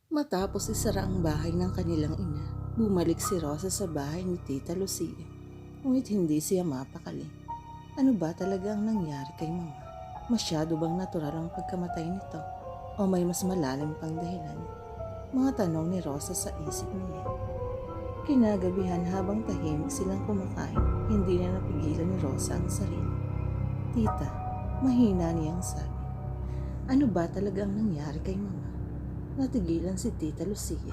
Matapos isara ang bahay ng kanilang ina, bumalik si Rosa sa bahay ni Tita Lucia. Ngunit hindi siya mapakali. Ano ba talaga ang nangyari kay Mama? Masyado bang natural ang pagkamatay nito? O may mas malalim pang dahilan? Mga tanong ni Rosa sa isip niya. Kinagabihan habang tahimik silang kumakain, hindi na napigilan ni Rosa ang sarili. Tita, mahina niyang sabi. Ano ba talaga ang nangyari kay Mama? Natigilan si Tita Lucia.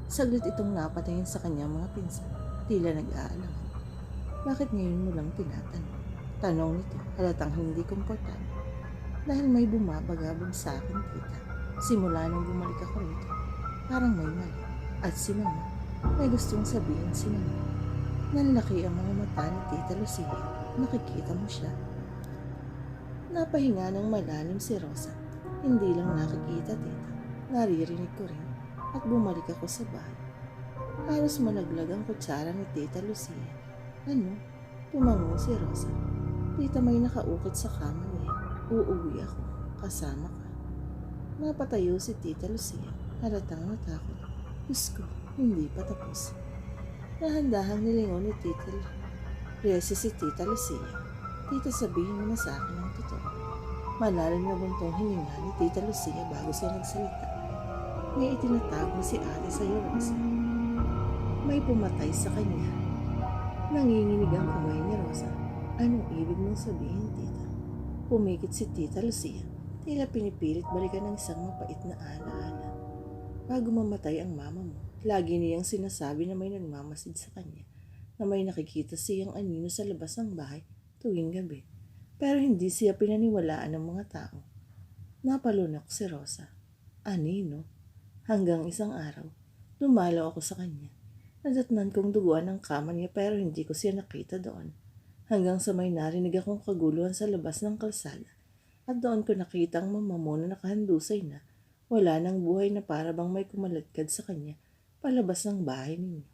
Saglit itong napatingin sa kanyang mga pinsan. Tila nag-aalangan. Bakit ngayon mo lang tinatanong? Tanong nito, halatang hindi komportable. Dahil may bumabagabag sa akin, tita. Simula nang bumalik ako rito, parang may mali. At si Mama, may gustong sabihin si Mama. Nanlaki ang mga mata ni Tita Lucia. Nakikita mo siya. Napahinga ng malalim si Rosa. Hindi lang nakikita, tita. Naririnig ko rin. At bumalik ako sa bahay. Halos malaglag ang kutsara ni Tita Lucia. Ano? Tumango si Rosa. Tita, may nakaukit sa kama niya. Uuwi ako. Kasama ka. Napatayo si Tita Lucia. Halatang natakot. Diyos ko, hindi pa tapos. Dahan-dahang nilingon ni Tita Resi si Tita Lucia. Tita, sabihin mo na sa akin ang totoo. Malalim na buntong hininga ni Tita Lucia bago siya nagsalita. May itinatago si ate sa iyo, Rosa. May pumatay sa kanya. Nanginginig ang kamay ni Rosa. Anong ibig mong sabihin, tita? Pumikit si Tita Lucia. Tila pinipilit balikan ng isang mapait na alaala. Bago mamatay ang mama mo, lagi niyang sinasabi na may nagmamasid sa kanya, na may nakikita siyang anino sa labas ng bahay tuwing gabi. Pero hindi siya pinaniwalaan ng mga tao. Napalunok si Rosa. Anino? Hanggang isang araw, dumalaw ako sa kanya. Nadatnan kong duguan ang kama niya pero hindi ko siya nakita doon. Hanggang sa may narinig akong kaguluhan sa labas ng kalsada. At doon ko nakita ang mama mo na nakahandusay na. Wala nang buhay na para bang may kumaladkad sa kanya palabas ng bahay ninyo.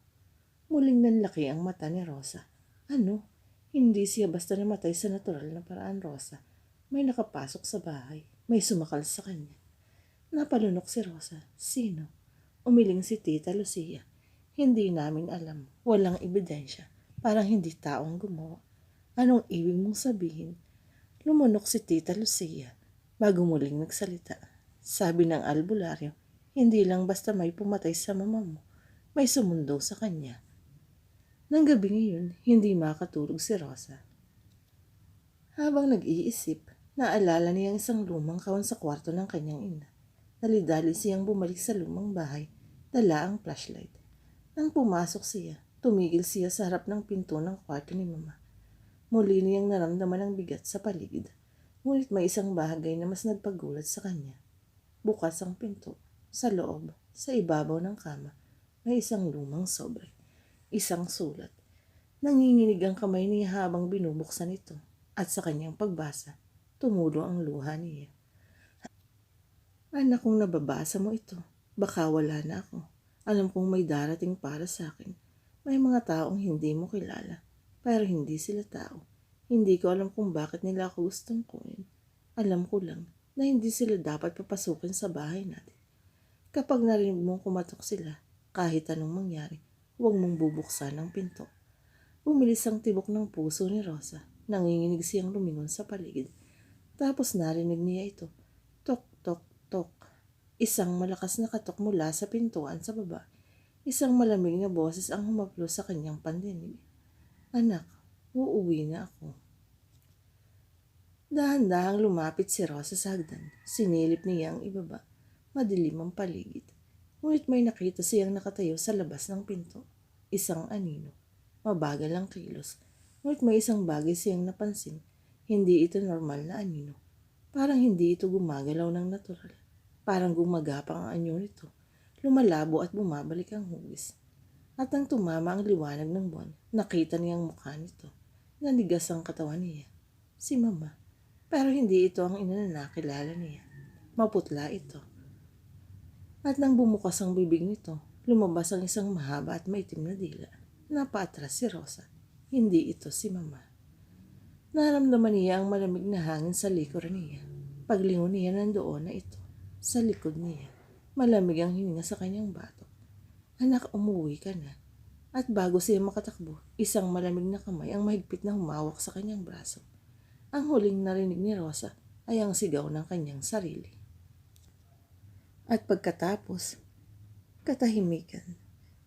Muling nanlaki ang mata ni Rosa. Ano? Hindi siya basta namatay sa natural na paraan, Rosa. May nakapasok sa bahay. May sumakal sa kanya. Napalunok si Rosa. Sino? Umiling si Tita Lucia. Hindi namin alam. Walang ebidensya. Parang hindi taong gumawa. Anong ibig mong sabihin? Lumunok si Tita Lucia bago muling nagsalita. Sabi ng albularyo, hindi lang basta may pumatay sa mama mo. May sumundo sa kanya. Nang gabi ngayon, hindi makatulog si Rosa. Habang nag-iisip, naalala niya ang isang lumang kahon sa kwarto ng kanyang ina. Dali-dali siyang bumalik sa lumang bahay, dala ang flashlight. Nang pumasok siya, tumigil siya sa harap ng pinto ng kwarto ni Mama. Muli niyang naramdaman ang bigat sa paligid, ngunit may isang bagay na mas nagpagulat sa kanya. Bukas ang pinto, sa loob, sa ibabaw ng kama, may isang lumang sobre, isang sulat. Nanginginig ang kamay niya habang binubuksan ito, at sa kanyang pagbasa, tumulo ang luha niya. Anak, kung nababasa mo ito, baka wala na ako. Alam kong may darating para sa akin. May mga taong hindi mo kilala, pero hindi sila tao. Hindi ko alam kung bakit nila ako gustong kunin. Alam ko lang na hindi sila dapat papasukin sa bahay natin. Kapag narinig mong kumatok sila, kahit anong mangyari, huwag mong bubuksan ang pinto. Bumilis ang tibok ng puso ni Rosa. Nanginginig siyang lumingon sa paligid. Tapos narinig niya ito. Tok, tok, tok. Isang malakas na katok mula sa pintuan sa baba. Isang malamig na boses ang humaplo sa kanyang pandinig. Anak, uuwi na ako. Dahan-dahang lumapit si Rosa sa hagdan. Sinilip niya ang ibaba. Madilim ang paligid. Ngunit may nakita siyang nakatayo sa labas ng pinto. Isang anino. Mabagal ang kilos. Ngunit may isang bagay siyang napansin. Hindi ito normal na anino. Parang hindi ito gumagalaw ng natural. Parang gumagapang ang anyo nito. Lumalabo at bumabalik ang hugis. At nang tumama ang liwanag ng buwan, nakita niya ang mukha nito. Nanigas ang katawan niya. Si Mama. Pero hindi ito ang ina na nakilala niya. Maputla ito. At nang bumukas ang bibig nito, lumabas ang isang mahaba at maitim na dila. Napaatras si Rosa. Hindi ito si Mama. Naramdaman niya ang malamig na hangin sa likuran niya. Paglingon niya nandoon na ito, sa likod niya. Malamig ang hininga sa kanyang batok. Anak, umuwi ka na. At bago siya makatakbo, isang malamig na kamay ang mahigpit na humawak sa kanyang braso. Ang huling narinig ni Rosa ay ang sigaw ng kanyang sarili. At pagkatapos, katahimikan.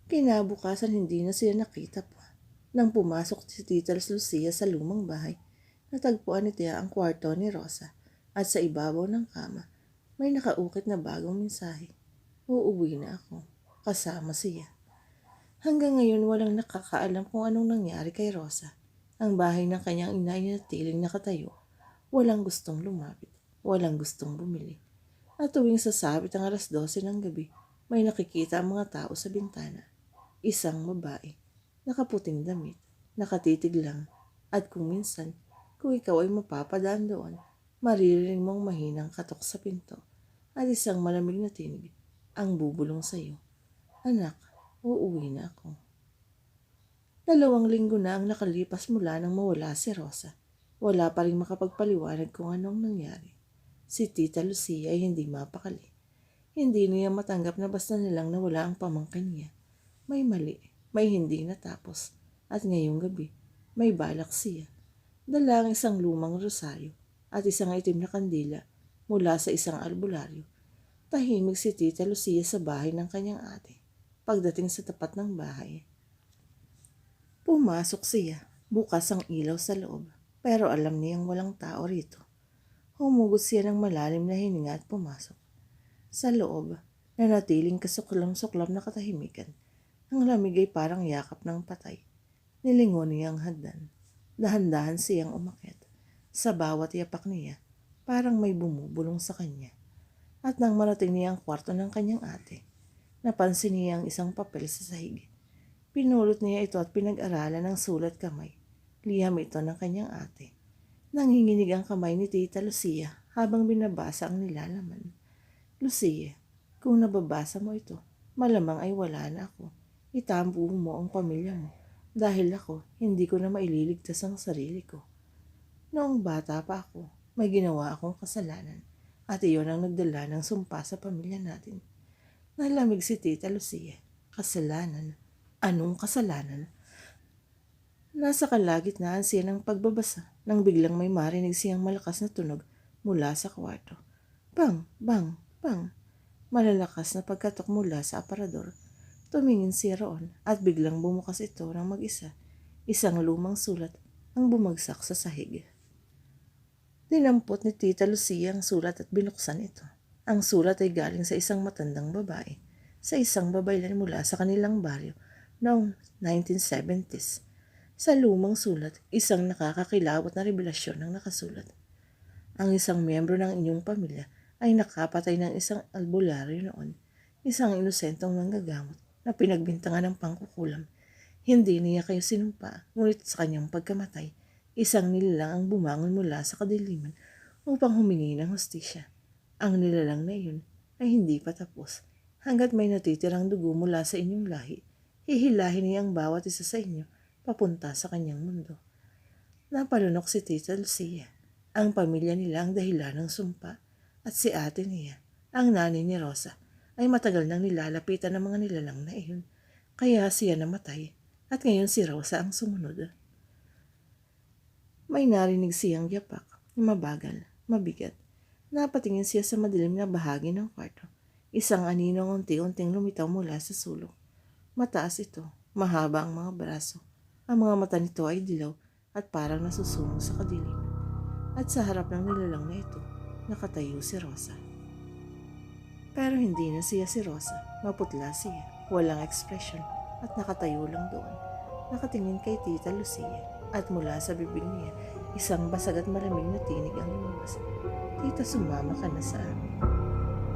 Kinabukasan hindi na siya nakita pa. Nang pumasok si Tita Lucia sa lumang bahay, natagpuan niya ang kwarto ni Rosa at sa ibabaw ng kama may nakaukit na bagong mensahe. Uuwi na ako. Kasama siya. Hanggang ngayon walang nakakaalam kung anong nangyari kay Rosa. Ang bahay ng kanyang ina ay natiling nakatayo. Walang gustong lumapit. Walang gustong bumili. At tuwing sasabit ang 12:00 ng gabi, may nakikita ang mga tao sa bintana. Isang babae, nakaputing damit, nakatitig lang, at kung minsan, kung ikaw ay mapapadaan doon, maririnig mong mahinang katok sa pinto at isang malamig na tinig ang bubulong sa iyo. Anak, uuwi na ako. 2 linggo na ang nakalipas mula nang mawala si Rosa. Wala pa rin makapagpaliwanag kung anong nangyari. Si Tita Lucia ay hindi mapakali. Hindi niya matanggap na basta nilang nawala ang pamangkin niya. May mali, may hindi natapos, at ngayong gabi, may balak siya. Dala ang isang lumang rosaryo at isang itim na kandila mula sa isang albularyo. Tahimik si Tita Lucia sa bahay ng kanyang ate. Pagdating sa tapat ng bahay, pumasok siya. Bukas ang ilaw sa loob, pero alam niyang walang tao rito. Humugot siya ng malalim na hininga at pumasok. Sa loob, nanatiling kasuklam-suklam na katahimikan. Ang lamig ay parang yakap ng patay. Nilingon niya ang hagdan. Dahan-dahan siyang umakyat. Sa bawat yapak niya, parang may bumubulong sa kanya. At nang marating niya ang kwarto ng kanyang ate, napansin niya ang isang papel sa sahig. Pinulot niya ito at pinag-aralan ng sulat kamay. Liham ito ng kanyang ate. Nanginginig ang kamay ni Tita Lucia habang binabasa ang nilalaman. Lucia, kung nababasa mo ito, malamang ay wala na ako. Itampo mo ang pamilya mo dahil ako hindi ko na maililigtas ang sarili ko. Noong bata pa ako, may ginawa akong kasalanan at iyon ang nagdala ng sumpa sa pamilya natin. Nalamig si Tita Lucia. Kasalanan? Anong kasalanan? Nasa kalagitnaan siya ng pagbabasa nang biglang may marinig siyang malakas na tunog mula sa kwarto. Bang! Bang! Bang! Malalakas na pagkatok mula sa aparador. Tumingin siya roon at biglang bumukas ito ng mag-isa. Isang lumang sulat ang bumagsak sa sahig. Dinampot ni Tita Lucia ang sulat at binuksan ito. Ang sulat ay galing sa isang matandang babae, sa isang babaylan mula sa kanilang baryo noong 1970s. Sa lumang sulat, isang nakakakilabot na revelasyon ang nakasulat. Ang isang miyembro ng inyong pamilya ay nakapatay ng isang albularyo noon, isang inosentong manggagamot na pinagbintangan ng pangkukulam. Hindi niya kayo sinumpa, ngunit sa kanyang pagkamatay, isang nilalang ang bumangon mula sa kadiliman upang humingi ng hustisya. Ang nilalang na iyon ay hindi pa tapos. Hanggat may natitirang dugo mula sa inyong lahi, hihilahin niya ang bawat isa sa inyo papunta sa kanyang mundo. Napalunok si Tita Lucia. Ang pamilya nila ang dahilan ng sumpa at si ate niya, ang nanay ni Rosa, ay matagal nang nilalapitan ng mga nilalang na iyon. Kaya siya namatay at ngayon si Rosa ang sumunod. May narinig siyang yapak, mabagal, mabigat. Napatingin siya sa madilim na bahagi ng kwarto. Isang aninong unti-unting lumitaw mula sa sulok. Mataas ito, mahaba ang mga braso. Ang mga mata nito ay dilaw at parang nasusunog sa kadiliman. At sa harap ng nilalang na ito, nakatayo si Rosa. Pero hindi na siya si Rosa. Maputla siya, walang ekspresyon at nakatayo lang doon. Nakatingin kay Tita Lucia at mula sa bibig niya, isang basag at malamig na tinig ang lumabas. Tita, sumama ka na sa amin.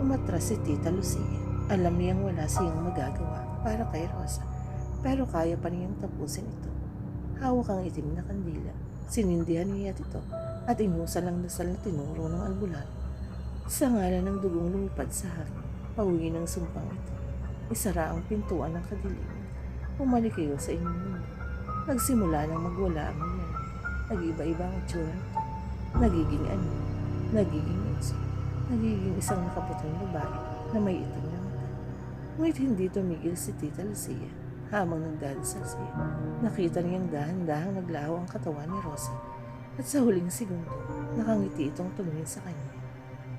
Umatras si Tita Lucia. Alam niyang wala siyang magagawa para kay Rosa, pero kaya pa niyang tapusin ito. Hawak ang itim na kandila. Sinindihan niya ito at inusal ang dasal na tinuro ng albularyo. Sa ngalan ng dugong lumipad sa hangin, pauwi ng sumpang ito. Isara ang pintuan ng kadiliman. Bumalik kayo sa inyong mundo. Nagsimula nang magwala ang nilalang. Nag-iba-iba ang itsura nito. Nagiging ano, nagiging inso, nagiging isang nakaputong babae na may itim na Ngunit hindi tumigil si Tita Lucia. Habang nagdadasal siya, nakita niyang dahan-dahang naglaho ang katawan ni Rosa at sa huling segundo, nakangiti itong tumingin sa kanya.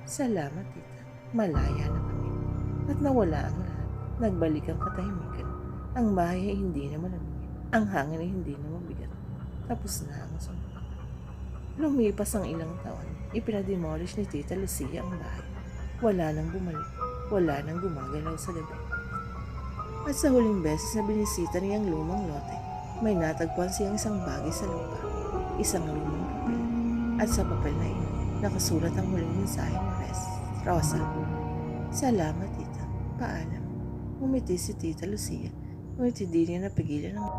Salamat, tita. Malaya na kami. At nawala ang lahat. Nagbalik ang katahimikan. Ang bahay ay hindi na malamig. Ang hangin ay hindi na mabigat. Tapos na ang sumpa. Lumipas ang ilang taon. Ipinademolish ni Tita Lucia ang bahay. Wala nang bumalik. Wala nang gumagalaw sa gabi. At sa huling beses na binisita niyang lumang lote, may natagpuan siyang isang bagay sa lupa. Isang lumang papel. At sa papel na iyon, nakasulat ang huling mensahe ni Rosa. Salamat, tita. Paalam. Umiti si Tita Lucia, ngunit hindi niya napigilan ang